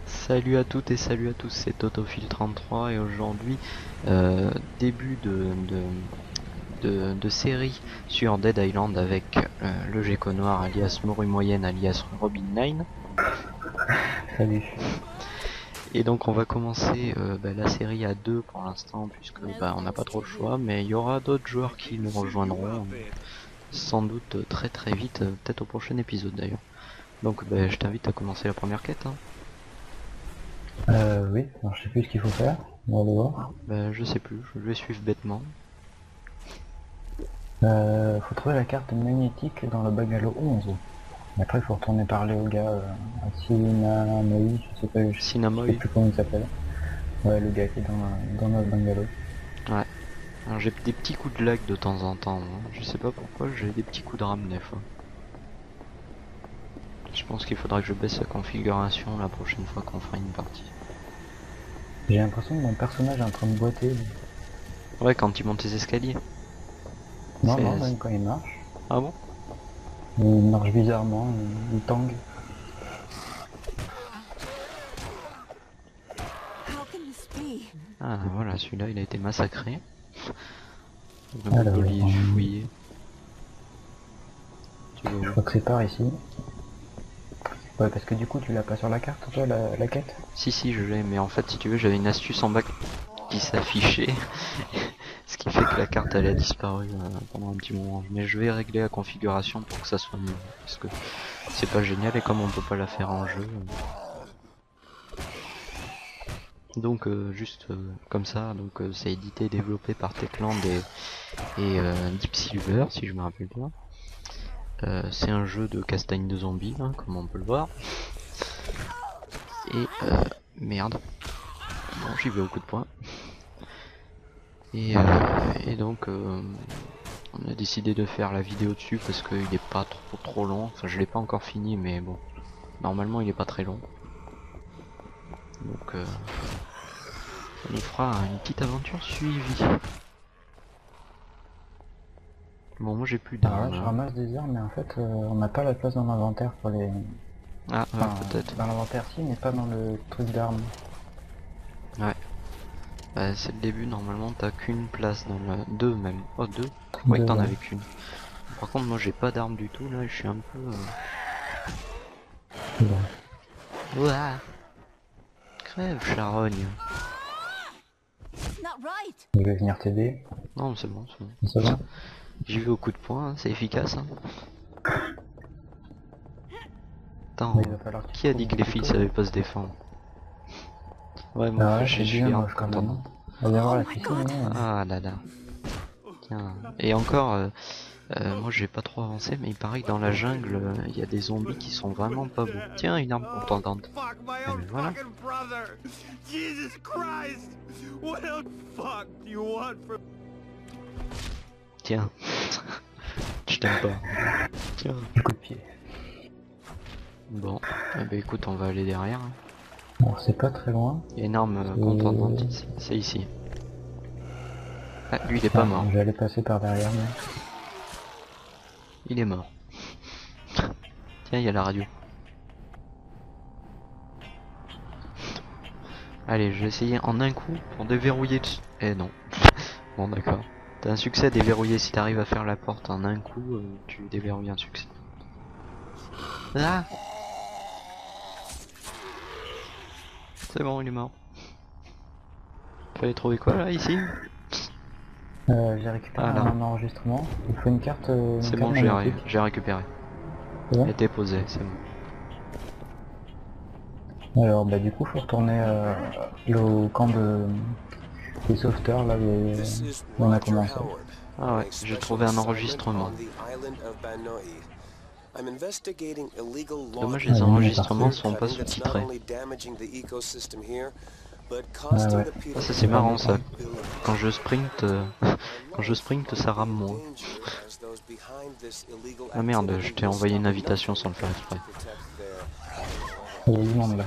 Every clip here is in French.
Salut à toutes et salut à tous, c'est Totophile33 et aujourd'hui début de série sur Dead Island avec le Gecko Noir alias Morue Moyenne alias Robin 9. Salut. Et donc on va commencer la série à 2 pour l'instant puisque on n'a pas trop le choix, mais il y aura d'autres joueurs qui nous rejoindront sans doute très très vite, peut-être au prochain épisode d'ailleurs. Donc je t'invite à commencer la première quête. Hein. Oui, alors je sais plus ce qu'il faut faire, on va aller voir. Je sais plus, je vais suivre bêtement. Faut trouver la carte magnétique dans le bungalow 11. Après il faut retourner parler au gars à Sinamoi, je sais pas, je sais plus comment il s'appelle. Ouais, le gars qui est dans notre bungalow. Ouais. Alors j'ai des petits coups de lag de temps en temps, hein. Je sais pas pourquoi, j'ai des petits coups de RAM des fois. Je pense qu'il faudra que je baisse la configuration la prochaine fois qu'on fera une partie. J'ai l'impression que mon personnage est en train de boiter. Ouais, quand tu montes les escaliers. Non, non, même quand il marche. Ah bon? Il marche bizarrement, il tangue. Ah voilà, celui-là il a été massacré. Le Alors, Mongolier fouillé. Je crois que c'est par ici. Ouais, parce que du coup tu l'as pas sur la carte toi, la quête? Si je l'ai, mais en fait si tu veux j'avais une astuce en bas qui s'affichait. Ce qui fait que la carte elle a disparu pendant un petit moment. Mais je vais régler la configuration pour que ça soit mieux. Parce que c'est pas génial et comme on peut pas la faire en jeu. Donc juste comme ça, donc c'est édité et développé par Techland et Deep Silver si je me rappelle bien. C'est un jeu de castagne de zombies, hein, comme on peut le voir. Et merde. Bon, j'y vais au coup de poing. Et donc on a décidé de faire la vidéo dessus parce qu'il est pas trop long. Enfin, je l'ai pas encore fini, mais bon, normalement il est pas très long. Donc on y fera une petite aventure suivie. Bon, moi j'ai plus d'armes. Je ramasse des armes, mais en fait on n'a pas la place dans l'inventaire pour les... Ah, enfin, peut-être. Dans l'inventaire si, mais pas dans le truc d'armes. Ouais. C'est le début, normalement t'as qu'une place dans le... Deux même. Oh, deux? Ouais, t'en avais qu'une. Par contre moi j'ai pas d'armes du tout, là je suis un peu... Bon. Ouah. Crève, charogne. Je vais venir t'aider. Non, c'est bon, c'est bon. C'est bon. J'y vais au coup de poing, hein, c'est efficace. Hein. Attends, qui a dit que les filles savaient pas se défendre? Ouais, moi je suis un peu content. Ah là là. Tiens. Et encore, moi j'ai pas trop avancé, mais il paraît que dans la jungle, il y a des zombies qui sont vraiment pas beaux. Tiens, une arme contendante. Voilà. Tiens. Je t'aime pas. Tiens. Un coup de pied. Bon, écoute, on va aller derrière. Bon, c'est pas très loin. Il y a une arme contendante ici. C'est ici. Ah, lui il est pas mort. J'allais passer par derrière, mais... Il est mort. Tiens, il y a la radio. Allez, je vais essayer en un coup pour déverrouiller le... Eh non. Bon d'accord. T'as un succès à déverrouiller. Si t'arrives à faire la porte en un coup, tu déverrouilles un succès. Ah! C'est bon, il est mort. Fallait trouver quoi là, ici? J'ai récupéré un enregistrement. Il faut une carte. C'est bon, j'ai récupéré. Elle était posée, c'est bon. Alors du coup faut retourner au camp des sauveteurs là où on a commencé. Ah ouais, j'ai trouvé un enregistrement. Dommage, les enregistrements sont pas sous-titrés. Ah ouais. Ah, ça c'est marrant ça. Quand je sprint, ça rame moins. Ah merde, je t'ai envoyé une invitation sans le faire exprès. Il y a du monde là.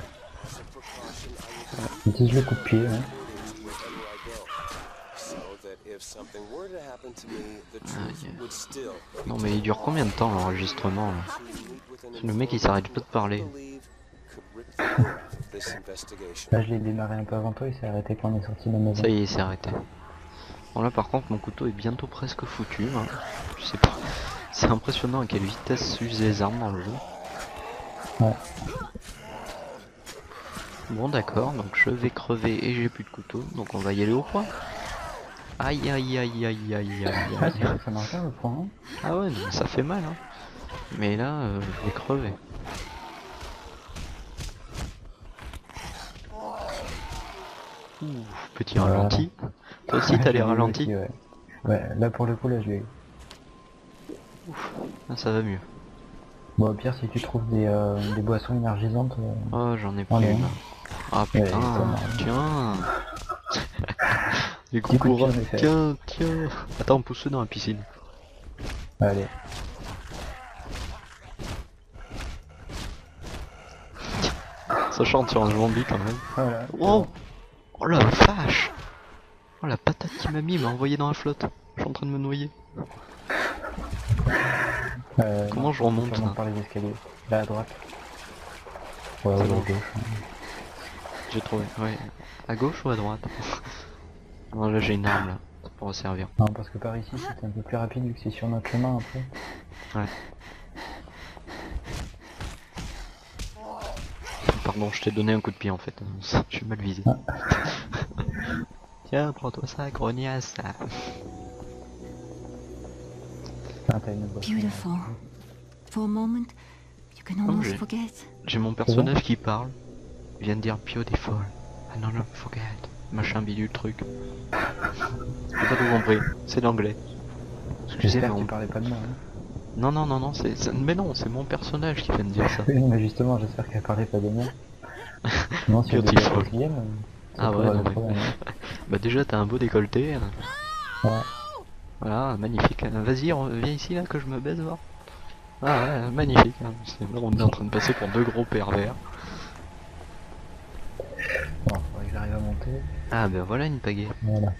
Utilise le coup de pied, hein. Non mais il dure combien de temps l'enregistrement là? Le mec il s'arrête pas de parler. Là je l'ai démarré un peu avant toi, il s'est arrêté quand on est sorti de la maison. Ça y est, il s'est arrêté. Bon là par contre mon couteau est bientôt presque foutu. Hein. Je sais pas. C'est impressionnant à quelle vitesse s'usent les armes dans le jeu. Ouais. Bon d'accord, donc je vais crever et j'ai plus de couteau, donc on va y aller au point. Aïe aïe aïe aïe aïe aïe Ah, aïe. ça marche bien le point. Hein. Ah ouais, mais ça fait mal hein. Mais là, je vais crever. Ouh, petit ralenti. Toi aussi t'as les ralentis. Ouais, là pour le coup là je l'ai eu. Ouf, là, ça va mieux. Bon au pire si tu trouves des boissons énergisantes... Oh j'en ai plus là. Ah putain, tiens. Les coups tiens, tiens. Attends, on pousse dans la piscine. Allez. Ça chante sur un zombie quand même. Voilà. Oh, oh la vache. Oh la patate qui m'a mis m'a envoyé dans la flotte. Je suis en train de me noyer. Comment je remonte là par les escaliers. Là à droite. Ouais, à gauche. J'ai trouvé, ouais. À gauche ou à droite? Non là j'ai une arme là, ça pourra servir. Non parce que par ici c'est un peu plus rapide vu que c'est sur notre chemin après. Ouais. Pardon, je t'ai donné un coup de pied en fait, je suis mal visé. Ah. Tiens, prends-toi ça, grognasse. Ah, t'as une boîte. Beautiful. For a moment, you can almost forget. J'ai mon personnage qui parle. Il vient de dire beautiful. I never forget. Machin bidule truc. J'ai pas tout compris. C'est l'anglais. Excusez-moi. Tu parlais pas de moi. Hein. Non, non, non, non, mais non, c'est mon personnage qui vient de dire ça. Oui, mais justement, j'espère qu'elle parlait pas de moi. Non, c'est beautiful. Ah ouais, non, mais... Bah déjà, t'as un beau décolleté. Ouais. Voilà, magnifique. Vas-y, viens ici là que je me baise, voir. Ah ouais, magnifique. C'est là, on est en train de passer pour deux gros pervers. Bon, faudrait que j'arrive à monter. Ah ben voilà une pagaie. Voilà.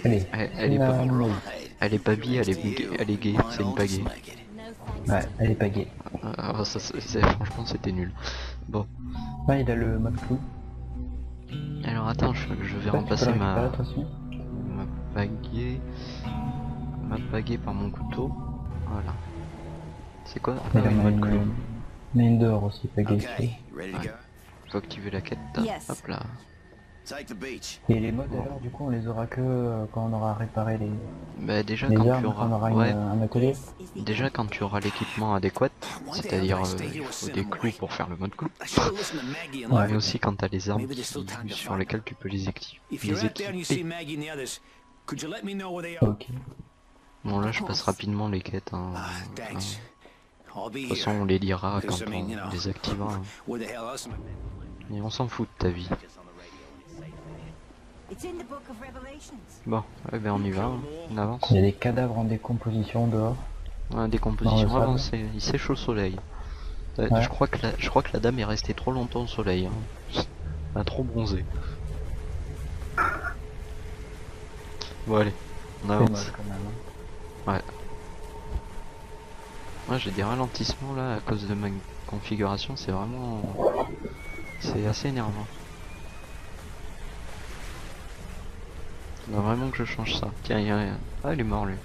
Allez, elle est pas... Elle est pas bi, elle est gay, c'est une pagaie. Ouais, elle est pagaie. Franchement c'était nul. Bon. Ouais, il a le mode clou. Alors attends, je vais remplacer ma pagaie par mon couteau. Voilà. C'est quoi le mode clou? Mais une dehors aussi, pagaie. Ouais. Faut activer la quête. Hop là. Et les modes alors du coup on les aura que quand on aura réparé les... Bah déjà quand tu auras un atelier. Déjà quand tu auras l'équipement adéquat, c'est-à-dire il faut des clous pour faire le mode clou. Ouais. Mais aussi quand t'as les armes sur lesquelles tu peux les équiper. Ok. Bon là je passe rapidement les quêtes. Hein. De toute façon on les lira quand on les activera. Hein. Et on s'en fout de ta vie. Bon, eh ben on y va, hein. On avance. Il y a des cadavres en décomposition dehors. Ouais, décomposition avancée, il sèche au soleil. Ouais. Je crois que la dame est restée trop longtemps au soleil. Hein. Elle a trop bronzé. Bon allez, on avance. Quand même, hein. Ouais. Moi j'ai des ralentissements là à cause de ma configuration, c'est vraiment... C'est assez énervant. Il faut vraiment que je change ça. Tiens, il y a rien. Ah, il est mort lui.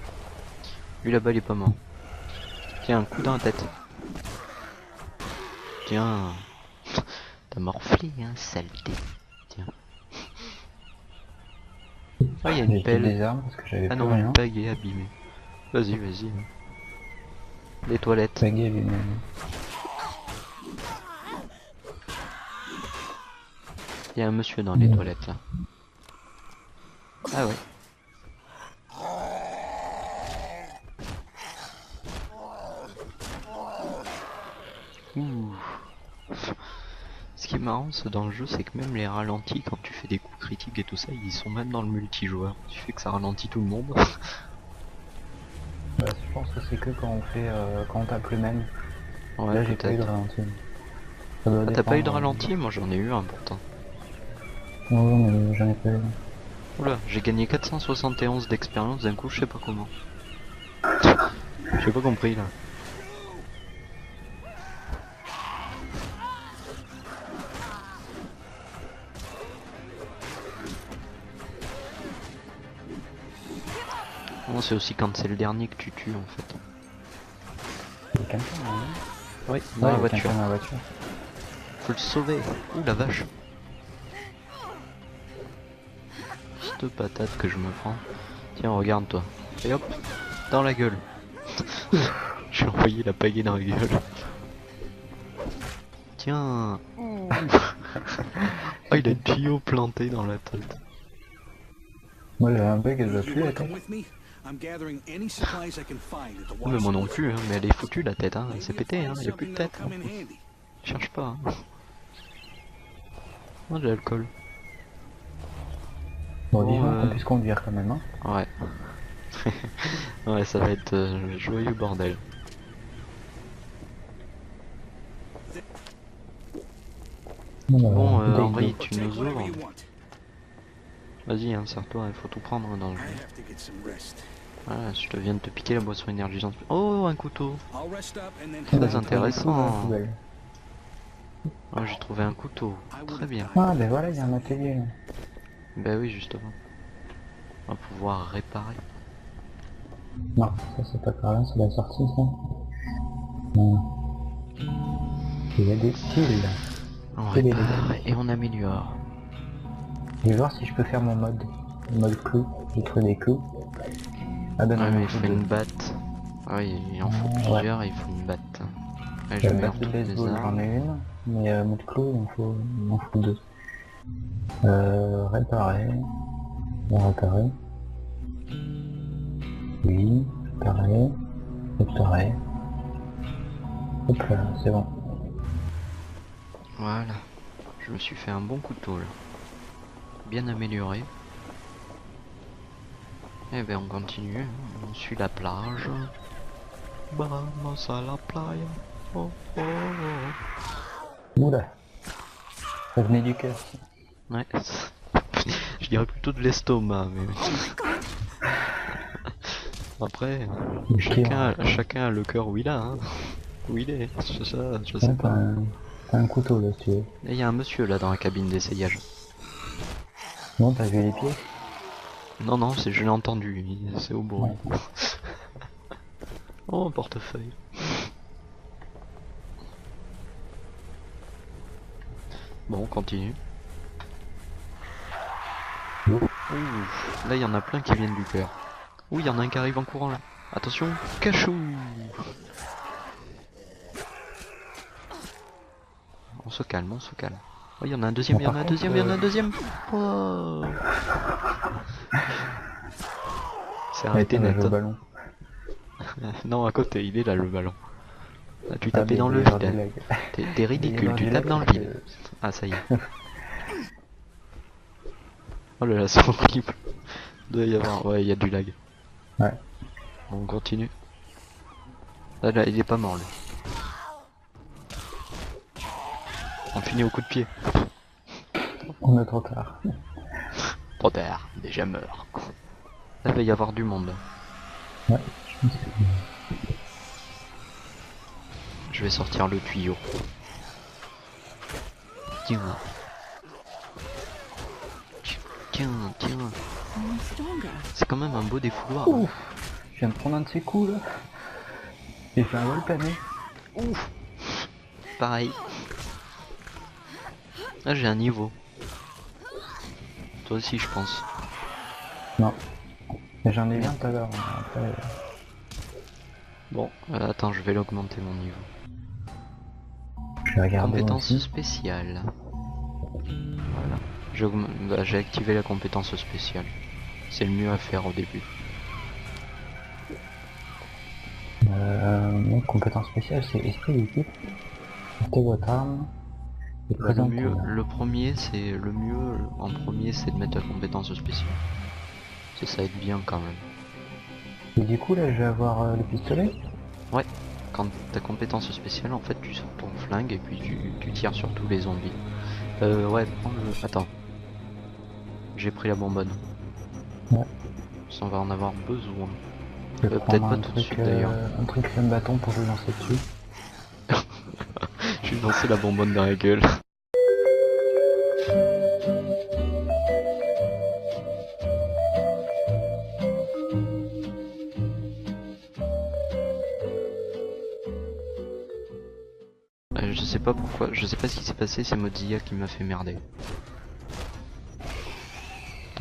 Lui là-bas, il est pas mort. Tiens, un coup dans la tête. Tiens. T'as morflé, hein, saleté. Tiens. Ah, il y a une pelle. Des armes parce que j'avais ah non, rien. Une pagaie abîmée. Vas-y, vas-y. Les toilettes. Pagaie abîmée. Il y a un monsieur dans les toilettes là. Ah ouais. Ouh. Ce qui est marrant dans le jeu, c'est que même les ralentis, quand tu fais des coups critiques et tout ça, ils sont même dans le multijoueur. Tu fais que ça ralentit tout le monde. Bah, je pense que c'est que quand on fait quand on tape le même. Ouais, là j'ai pas eu de ralenti. Ah, t'as pas eu de ralenti? Moi j'en ai eu un pourtant. Non, mais j'en ai pas eu. Oula, j'ai gagné 471 d'expérience d'un coup, je sais pas comment. J'ai pas compris là. Non, c'est aussi quand c'est le dernier que tu tues en fait. Il y a quelqu'un là, non? Oui, dans la voiture. Dans la voiture. Faut le sauver. Ouh la vache. Cette patate que je me prends. Tiens, regarde toi. Et hop, dans la gueule. J'ai envoyé la pagaie dans la gueule. Tiens. Oh, il a le tuyau planté dans la tête. Moi j'avais un bug, elle va plus la tête. Oh, mais moi non plus, hein, mais elle est foutue la tête, hein. Elle s'est pétée, hein. Il n'y a plus de tête. Hein. Cherche pas. Hein. Oh, de l'alcool. Bon, disons qu'on puisse conduire quand même, hein. Ouais. Ouais, ça va être joyeux bordel. Bon, Henri, tu nous ouvres. Vas-y, hein, sers-toi, il faut tout prendre dans le jeu. Voilà, je te viens de te piquer la boisson énergisante. Oh, un couteau. Très intéressant. Oh, j'ai trouvé un couteau. Très bien. Ah, ben voilà, il y a un atelier là. Ben oui, justement. On va pouvoir réparer. Non, ça c'est pas par là, c'est la sortie ça. Non. Il y a des styles. On répare et on améliore. Je vais voir si je peux faire mon mode. Le mode clou. J'ai trouvé des clous. Ah ben non, mais il faut une batte. Ah oui, il en faut plusieurs et il faut une batte. Ouais, je mets toutes les armes. J'en ai une, mais mode clou, il en faut deux. Réparer. On va réparer. Oui, réparer. Réparer. Hop là, c'est bon. Voilà. Je me suis fait un bon couteau là. Bien amélioré. Et ben on continue. On suit la plage. Vamos à la playa. Oh, oh, oh. Oula. Ça venait du cœur. Ouais. Je dirais plutôt de l'estomac, mais... Après, chacun a le cœur où il a, hein. Où il est, c'est ça, je sais pas. T'as un couteau là, si tu veux. Et il y a un monsieur là dans la cabine d'essayage. Non, t'as vu les pieds? Non, non, je l'ai entendu, c'est au bruit. Ouais. Oh, un portefeuille. Bon, on continue. Ouh, là, il y en a plein qui viennent du cœur. Ouh, il y en a un qui arrive en courant là. Attention, cachou. On se calme, on se calme. Oh, il y en a un deuxième, il y en a un deuxième, il y en a un deuxième. Oh. C'est arrêté net. Le ballon. Non, à côté, il est là le ballon. Là, tu tapais dans le vide. T'es ridicule, tu tapes dans le vide. Ah, ça y est. Oh là là, c'est horrible. Il doit y avoir... Ouais, il y a du lag. Ouais. On continue. Là, il est pas mort, lui. On finit au coup de pied. On est trop tard. Trop tard, déjà mort. Là, il va y avoir du monde. Ouais, je pense que... Je vais sortir le tuyau. Tiens. Tiens. C'est quand même un beau défouloir. Ouf. Je viens de prendre un de ces coups là. J'ai fait un vol pané. Ouf. Pareil. Là j'ai un niveau. Toi aussi je pense. Non. Mais j'en ai bien tout à l'heure. Après... Bon, attends, je vais l'augmenter mon niveau. Je vais regarder. Compétence spéciale. Voilà. J'ai activé la compétence spéciale. C'est le mieux à faire au début. Compétence spéciale, c'est esprit d'équipe. Portez votre arme. Le premier, c'est le mieux. En premier, c'est de mettre la compétence spéciale. Ça aide bien quand même. Et du coup là je vais avoir le pistolet. Ouais. quand ta compétence spéciale, en fait, tu sors ton flingue et puis tu tires sur tous les zombies. Ouais, prends le... Attends. J'ai pris la bonbonne. Ouais. On va en avoir besoin. Je vais Peut-être prendre pas un tout de truc, suite d'ailleurs. un truc un bâton pour le lancer dessus. Je lui ai lancé la bonbonne dans la gueule. Je sais pas pourquoi, je sais pas ce qui s'est passé, c'est Mozilla qui m'a fait merder.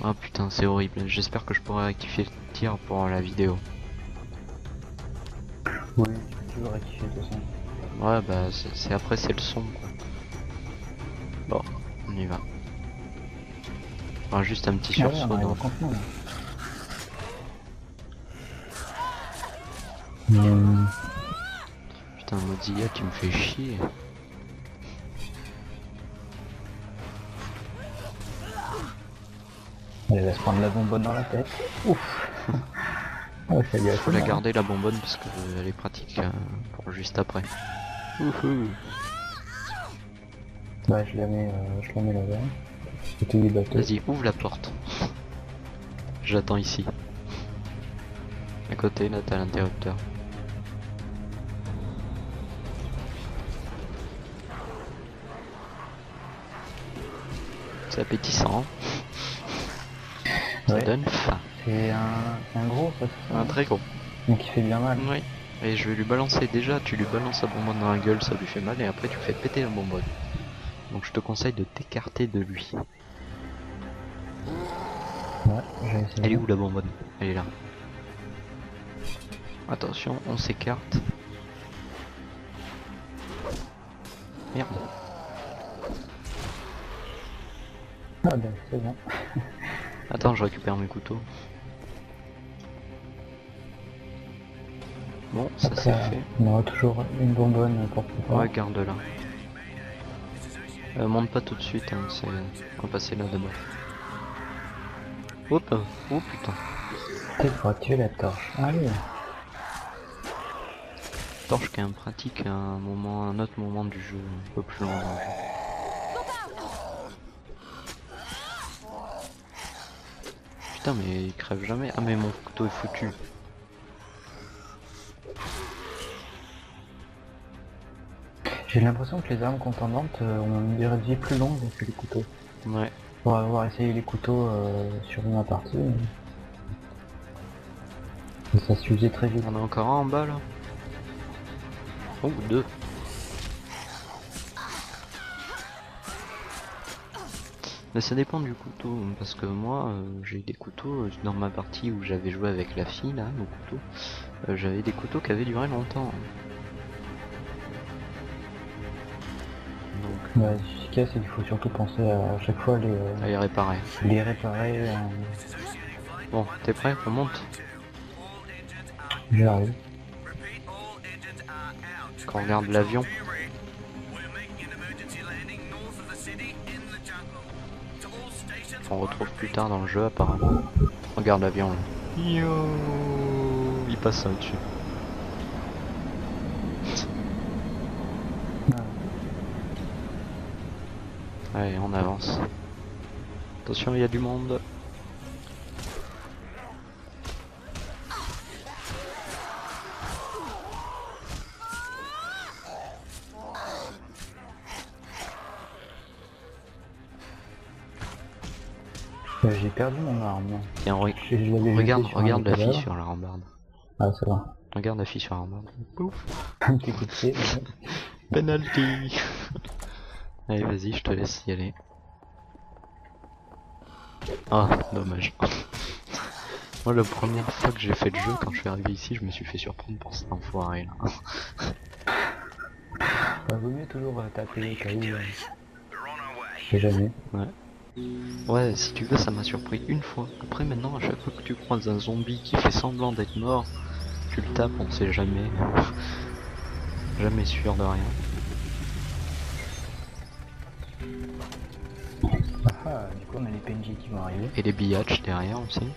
Ah putain, c'est horrible. J'espère que je pourrai rectifier le tir pour la vidéo. Oui, tu veux rectifier de toute façon. Ouais, bah c'est après c'est le son quoi. Bon, on y va. Enfin, juste un petit Ah ouais, sursaut on arrive dans... au campement là. Putain, Mozilla qui me fait chier. Elle va se prendre la bonbonne dans la tête. Ouf. Ah ouais, ça y est, Faut la garder la bonbonne parce qu'elle est pratique pour juste après. Wouhou. Bah je la mets là-bas. C'était les bateaux. Vas-y, ouvre la porte. J'attends ici. À côté, là t'as l'interrupteur. C'est appétissant. Ça Ouais. donne faim. C'est un gros, ça c'est ça. Un très gros. Mais qui fait bien mal. Oui. Et je vais lui balancer déjà, tu lui balances la bonbonne dans la gueule, ça lui fait mal, et après tu fais péter la bonbonne. Donc je te conseille de t'écarter de lui. Ouais, j'ai essayé. Elle est où la bonbonne? Elle est là. Attention, on s'écarte. Merde. Ah ben c'est bon. Attends, je récupère mes couteaux. Bon, ça Donc, c'est fait. on aura toujours une bonbonne pour pouvoir. Ouais, garde-la. Monte pas tout de suite, hein, on va passer là d'abord. Hop. Oh putain. Peut-être pour activer la torche. Allez. Torche qui est pratique à un autre moment du jeu, un peu plus loin dans le jeu. Putain mais il crève jamais. Ah mais mon couteau est foutu. J'ai l'impression que les armes contendantes ont une durée de vie plus longue que les couteaux. Ouais. Pour avoir essayé les couteaux sur ma partie, ça s'usait très vite. On a encore un en bas là. Oh, deux. Mais ça dépend du couteau, parce que moi j'ai des couteaux dans ma partie où j'avais joué avec la fille là, au couteau. J'avais des couteaux qui avaient duré longtemps. Donc, Bah, ce qu'il y a, c'est qu'il faut surtout penser à chaque fois à les réparer. les réparer. Bon, t'es prêt? On monte? J'arrive. Quand on regarde l'avion. On retrouve plus tard dans le jeu apparemment. Regarde l'avion là. Yo, il passe au-dessus. Allez, on avance. Attention, il y a du monde. J'ai perdu mon arme. Tiens, regarde la fille sur la rambarde. Ah, ça va. Regarde la fille sur la rambarde. Pouf. Un petit coup de pied. Penalty. Allez, vas-y, je te laisse y aller. Ah, dommage. Moi, la première fois que j'ai fait le jeu, quand je suis arrivé ici, je me suis fait surprendre pour cet enfoiré là. Bah, vaut mieux toujours taper au cas où. Je sais jamais. Ouais. Ouais, si tu veux, ça m'a surpris une fois. Après, maintenant, à chaque fois que tu croises un zombie qui fait semblant d'être mort, tu le tapes, on sait jamais. Jamais sûr de rien. Ah, du coup, on a les PNJ qui vont arriver. Et les billatchs derrière aussi.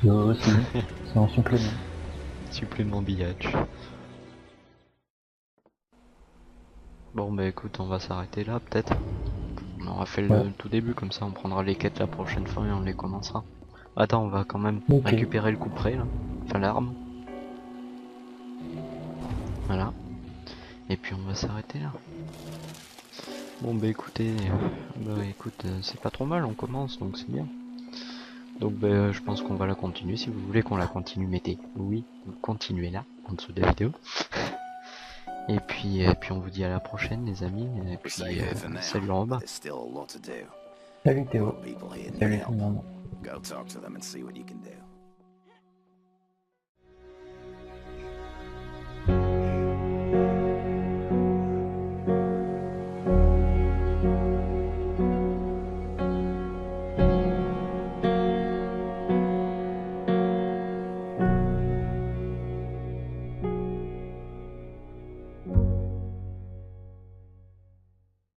Aussi, c'est en supplément. Supplément billatch. Bon bah écoute, on va s'arrêter là peut-être. On aura fait le tout début, comme ça on prendra les quêtes la prochaine fois et on les commencera. Attends, on va quand même récupérer le couperet là. Enfin l'arme. Voilà. Et puis on va s'arrêter là. Bon bah écoutez, c'est pas trop mal, on commence donc c'est bien. Donc bah, je pense qu'on va la continuer. Si vous voulez qu'on la continue, mettez oui, continuez là, en dessous de la vidéo. Et puis on vous dit à la prochaine les amis. Et puis salut Robin. Salut Théo. Salut tout le monde. Go talk to them and see what you can do.